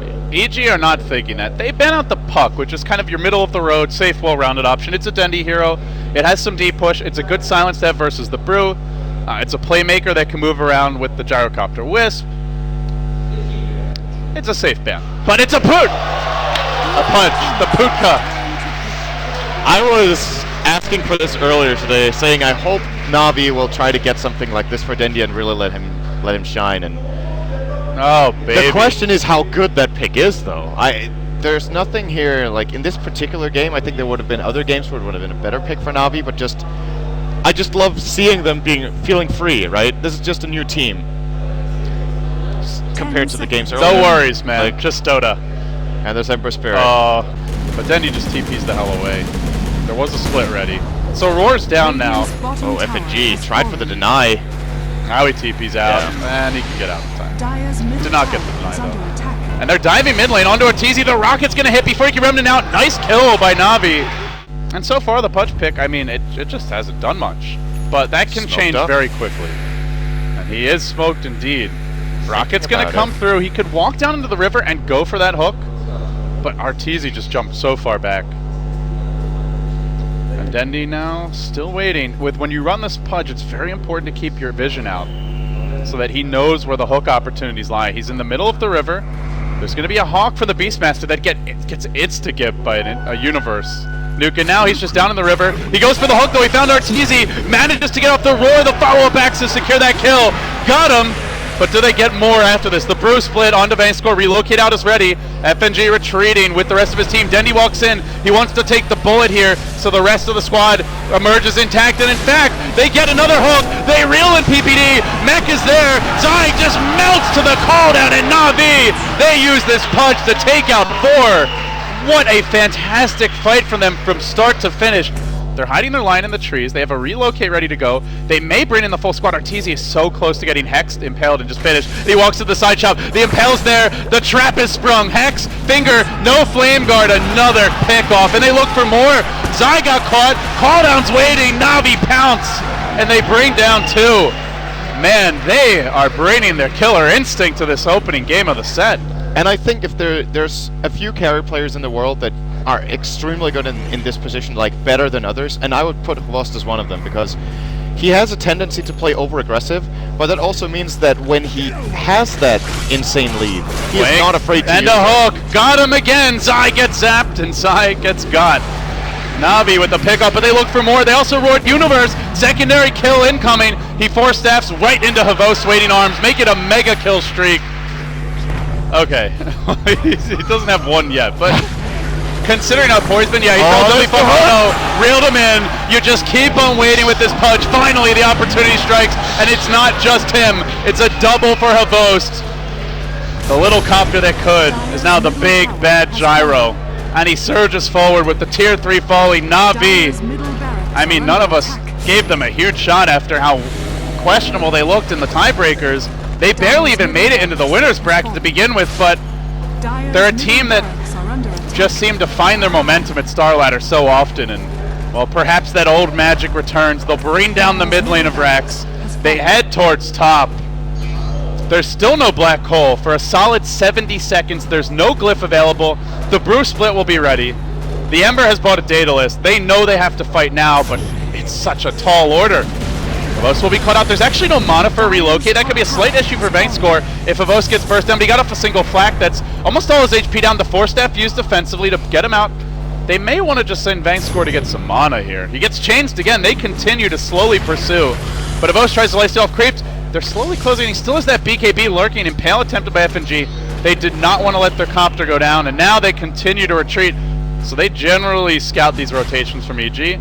Navi. EG are not thinking that. They ban out the Puck, which is kind of your middle-of-the-road, safe, well-rounded option. It's a Dendi hero. It has some deep push. It's a good silence to have versus the Brew. It's a playmaker that can move around with the Gyrocopter Wisp. It's a safe ban. But it's a Pudge! A Pudge. The Putka. I was asking for this earlier today, saying I hope Navi will try to get something like this for Dendi and really let him shine. And oh, baby. the question is how good that pick is, though. There's nothing here, like in this particular game, I think there would have been other games where it would have been a better pick for Navi, but I just love seeing them feeling free, right? This is just a new team compared to the games earlier. No worries, man. Like, just Dota. And there's Ember Spirit. But Dendi just TP's the hell away. There was a split ready. So Roar's down now. Oh, FNG tried for the deny. Now he TP's out, and he can get out in time. Did not get the deny, though. And they're diving mid lane onto Arteezy. The rocket's going to hit before he can remnant out. Nice kill by Navi. And so far, the Pudge pick, I mean, it just hasn't done much. But that can change very quickly. And he is smoked indeed. Rocket's going to come through. He could walk down into the river and go for that hook. But Arteezy just jumped so far back. And Dendi now still waiting. When you run this Pudge, it's very important to keep your vision out so that he knows where the hook opportunities lie. He's in the middle of the river. There's going to be a hawk for the Beastmaster that gets insta-gipped by a universe. Nuka now, he's just down in the river. He goes for the hook, though. He found Arteezy. Manages to get off the Roar. The follow-up axe to secure that kill. Got him. But do they get more after this? The Brew split onto Vangscore. Relocate out is ready. FNG retreating with the rest of his team. Dendi walks in. He wants to take the bullet here, so the rest of the squad emerges intact. And in fact, they get another hook. They reel in PPD. Mech is there. Zai just melts to the call down, and Navi, they use this Pudge to take out 4. What a fantastic fight from them from start to finish. They're hiding their line in the trees. They have a relocate ready to go. They may bring in the full squad. Arteezy is so close to getting hexed, impaled, and just finished. He walks to the side shop. The impale's there. The trap is sprung. Hex, finger, no flame guard. Another pick off. And they look for more. Zai got caught. Calldown's waiting. Navi pounce. And they bring down 2. Man, they are bringing their killer instinct to this opening game of the set. And I think if there's a few carry players in the world that are extremely good in this position, like better than others, and I would put Hvost as one of them, because he has a tendency to play over-aggressive, but that also means that when he has that insane lead, he is not afraid to use it. And a hook! Got him again! Zai gets zapped, and Zai gets got. Navi with the pickup, but they look for more. They also roared Universe. Secondary kill incoming. He force staffs right into Hvost's waiting arms, make it a mega kill streak. Okay, he doesn't have one yet, but considering how poised been, yeah, he fell really far. Oh no, reeled him in. You just keep on waiting with this Pudge. Finally, the opportunity strikes, and it's not just him. It's a double for Hvost. The little copter that could is now the big bad Gyro, and he surges forward with the tier 3 falling. Navi, I mean, none of us gave them a huge shot after how questionable they looked in the tiebreakers. They barely even made it into the winner's bracket to begin with, but they're a team that just seem to find their momentum at Starladder so often, and, well, perhaps that old magic returns. They'll bring down the mid lane of Rax. They head towards top. There's still no black hole. For a solid 70 seconds, there's no glyph available. The Brew split will be ready. The Ember has bought a data list. They know they have to fight now, but it's such a tall order. Hvost will be caught out. There's actually no mana for a relocate. That could be a slight issue for Vangscore if Hvost gets burst down. But he got off a single flak. That's almost all his HP down. The Force Staff used defensively to get him out. They may want to just send Vangscore to get some mana here. He gets changed again. They continue to slowly pursue. But Hvost tries to lifesteal off creeps. They're slowly closing. He still has that BKB lurking. Impale attempted by FNG. They did not want to let their copter go down, and now they continue to retreat. So they generally scout these rotations from EG.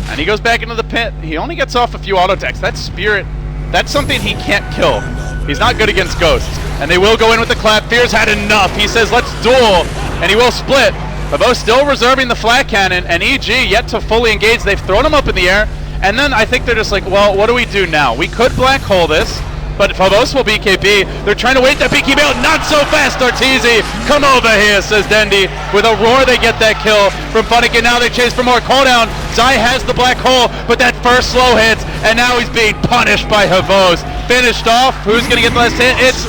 And he goes back into the pit. He only gets off a few auto attacks. That Spirit, that's something he can't kill. He's not good against ghosts. And they will go in with the clap. Fear's had enough. He says, let's duel. And he will split. Hvost still reserving the flat cannon, and EG yet to fully engage. They've thrown him up in the air. And then I think they're just like, well, what do we do now? We could black hole this, but Hvost will BKB. They're trying to wait that BKB out. Not so fast, Arteezy. Come over here, says Dendi. With a roar, they get that kill from Funnigan. Now they chase for more. Call down. Zai has the black hole, but that first slow hits, and now he's being punished by Hvost. Finished off. Who's going to get the last hit? It's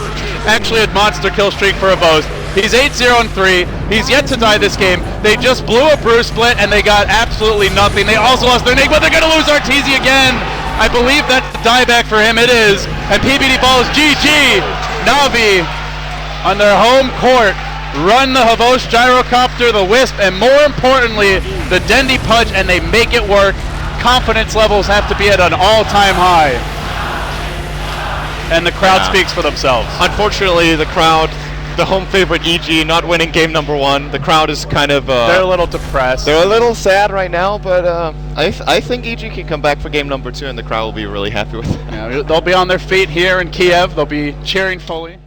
actually a monster kill streak for Hvost. He's 8-0-3. He's yet to die this game. They just blew a Bruce split and they got absolutely nothing. They also lost their Nick, but they're going to lose Arteezy again. I believe that's the dieback for him. It is. And PBD falls. GG. Na'Vi on their home court run the Havosh Gyrocopter, the Wisp, and more importantly, the Dendi Pudge, and they make it work. Confidence levels have to be at an all-time high. And the crowd speaks for themselves. Unfortunately, the crowd, the home favorite EG, not winning game number 1. The crowd is kind of... they're a little depressed. They're a little sad right now, but I think EG can come back for game number 2, and the crowd will be really happy with it. Yeah, they'll be on their feet here in Kiev. They'll be cheering fully.